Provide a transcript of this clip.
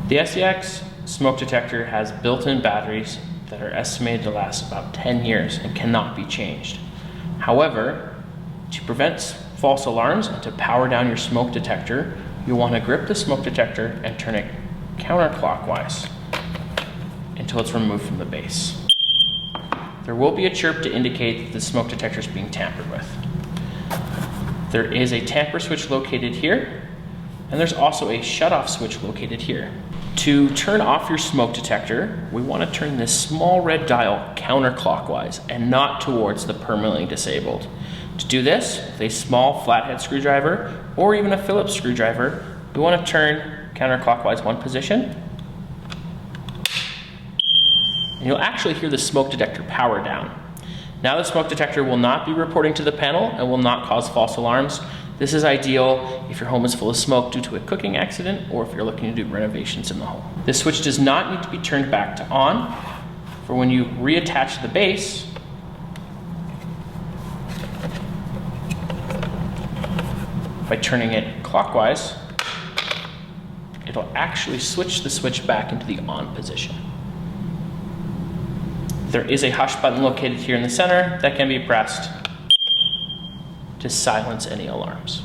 The SDX Smoke Detector has built-in batteries that are estimated to last about 10 years and cannot be changed. However, to prevent false alarms and to power down your smoke detector, you'll want to grip the smoke detector and turn it counterclockwise until it's removed from the base. There will be a chirp to indicate that the smoke detector is being tampered with. There is a tamper switch located here, and there's also a shutoff switch located here. To turn off your smoke detector, we want to turn this small red dial counterclockwise and not towards the permanently disabled. To do this, with a small flathead screwdriver or even a Phillips screwdriver, we want to turn counterclockwise one position, and you'll actually hear the smoke detector power down. Now the smoke detector will not be reporting to the panel and will not cause false alarms. This is ideal if your home is full of smoke due to a cooking accident or if you're looking to do renovations in the home. This switch does not need to be turned back to on. For when you reattach the base, by turning it clockwise, it'll actually switch the switch back into the on position. There is a hush button located here in the center that can be pressed to silence any alarms.